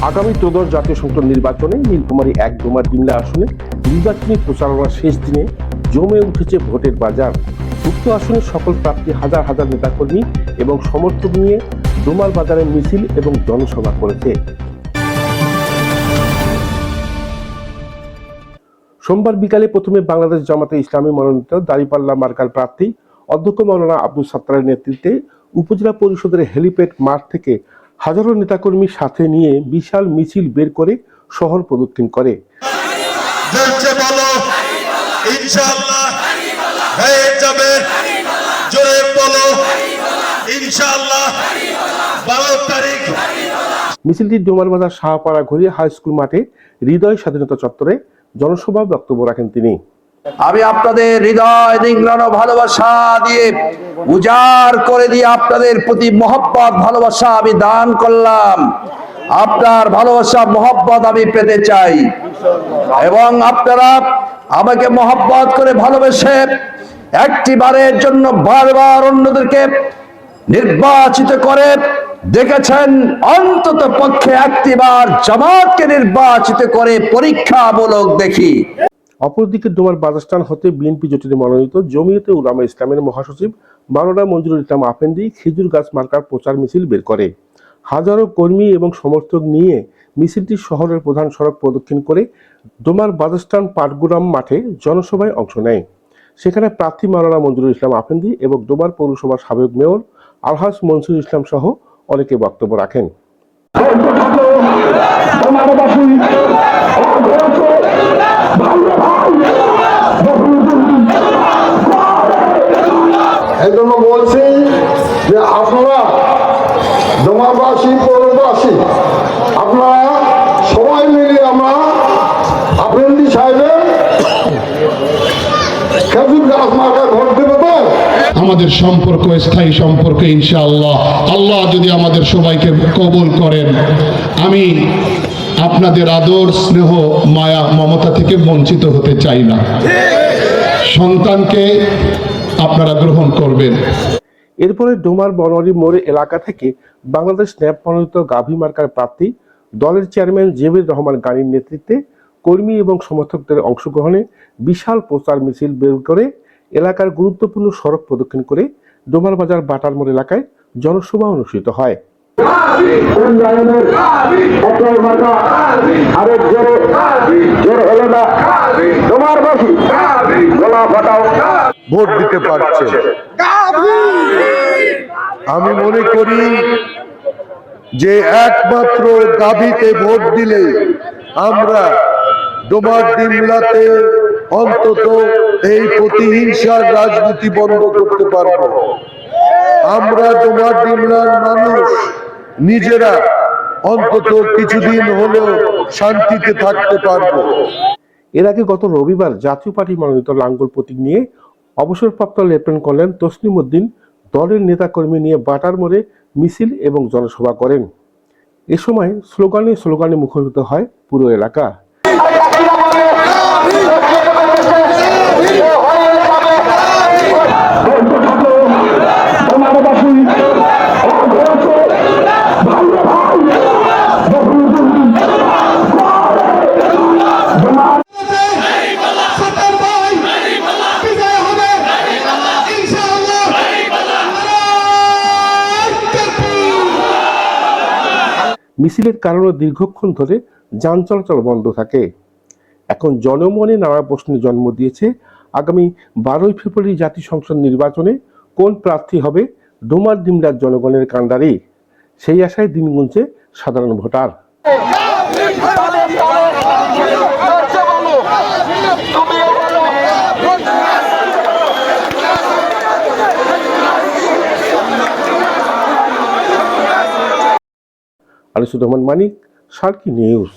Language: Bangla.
আগামী ত্রয়োদশ জাতীয় সংসদ নির্বাচনে নীলফামারী ১ ডোমার ডিমলা আসনে নির্বাচনী প্রচারণার শেষ দিনে জমে উঠেছে ভোটের বাজার। উক্ত আসনের সকল প্রার্থী হাজার হাজার নেতাকর্মী এবং সমর্থক নিয়ে ডোমার বাজারে মিছিল এবং জনসভা করেছে। সোমবার বিকালে প্রথমে বাংলাদেশ জামাতে ইসলামী মনোনীত দাঁড়িপাল্লা মার্কার প্রার্থী অধ্যক্ষ মাওলানা আব্দুল সাত্তারের নেতৃত্বে উপজেলা পরিষদের হেলিপ্যাড মাঠ থেকে হাজারো নেতাকর্মী সাথে নিয়ে বিশাল মিছিল বের করে শহর প্রদক্ষিণ করে। মিছিলটি ডোমার বাজার শাহপাড়া ঘুরিয়ে হাই স্কুল মাঠে হৃদয় স্বাধীনতা চত্বরে জনসভা বক্তব্য রাখেন তিনি। আমি আপনাদের হৃদয় নিংড়ানো ভালোবাসা দিয়ে উজাড় করে দিয়ে আপনাদের প্রতি মহব্বত ভালোবাসা আমি দান করলাম। আপনার ভালোবাসা মহব্বত আমি পেতে চাই এবং আপনারা আমাকে মহব্বত করে ভালোবেসে একটি বারের জন্য বারবার অন্যদেরকে নির্বাচিত করে দেখেছেন। অন্তত পক্ষে একটিবার জামাতকে নির্বাচিত করে পরীক্ষামূলক দেখি। অপরদিকে ডোমার বাজারস্থান হতে বিএনপি জোটের মনোনীত জমিয়তে উলামা ইসলামের মহাসচিব মাওলানা মঞ্জুরুল ইসলাম আফেন্দি খেজুর গাছ মার্কার প্রচার মিছিল বের করে। হাজারো কর্মী এবং সমর্থক নিয়ে মিছিলটি শহরের প্রধান সড়ক প্রদক্ষিণ করে ডোমার বাজারস্থান পাটগ্রাম মাঠে জনসভায় অংশ নেয়। সেখানে প্রার্থী মাওলানা মঞ্জুরুল ইসলাম আফেন্দি এবং ডোমার পৌরসভার সাবেক মেয়র আলহাজ মনসুর ইসলাম সহ অনেকে বক্তব্য রাখেন। এজন্য বলছি যে আপনারা ডোমারবাসী পৌরবাসী আপনারা সবাই মিলে আমরা আফেন্দি সাহেবের খেজুর গাছ মার্কায় ভোট দেবো। তো আমাদের সম্পর্ক স্থায়ী সম্পর্ক ইনশাআল্লাহ। আল্লাহ যদি আমাদের সবাইকে কবুল করেন, আমি আপনাদের আদর স্নেহ মায়া মমতা থেকে বঞ্চিত হতে চাই না। সন্তানকে আপনারা গ্রহণ করবেন। এরপরে ডোমার বনোয়ারি মোড় এলাকা থেকে বাংলাদেশ ন্যাপ মনোনীত গাভী মার্কার প্রার্থী দলের চেয়ারম্যান জেবির রহমান গানির নেতৃত্বে কর্মী এবং সমর্থকদের অংশগ্রহণে বিশাল প্রচার মিছিল বের করে এলাকার গুরুত্বপূর্ণ সড়ক প্রদক্ষিণ করে ডোমার বাজার বাটার মোড় এলাকায় জনসভা অনুষ্ঠিত হয়। ভোট দিতে পারছে। আমি মনে করি যে একমাত্র গাভীতে ভোট দিলে আমরা ডোমার ডিমলাতে অন্তত এই প্রতিহিংসার রাজনীতি বন্ধ করতে পারবো। আমরা ডোমার ডিমলার মানুষ নিজেরা অন্তত কিছুদিন হলেও শান্তিতে থাকতে পারবো। এর আগে গত রবিবার জাতীয় পার্টি মনোনীত লাঙ্গল প্রতীক নিয়ে অবসরপ্রাপ্ত লেফটেন্যান্ট কর্নেল তসলিম উদ্দিন দলের নেতাকর্মী নিয়ে বাটার মোড়ে মিছিল এবং জনসভা করেন। এ সময় স্লোগানে মুখরিত হয় পুরো এলাকা। মিছিলের কারণে দীর্ঘক্ষণ ধরে যান চলাচল বন্ধ থাকে। এখন জনমনে নানা প্রশ্নের জন্ম দিয়েছে আগামী 12 ফেব্রুয়ারি জাতীয় সংসদ নির্বাচনে কোন প্রার্থী হবে ডোমার ডিমলার জনগণের কাণ্ডারি। সেই আশায় দিন গুনছে সাধারণ ভোটার। আনিসুর রহমান মানিক, সার্কি নিউজ।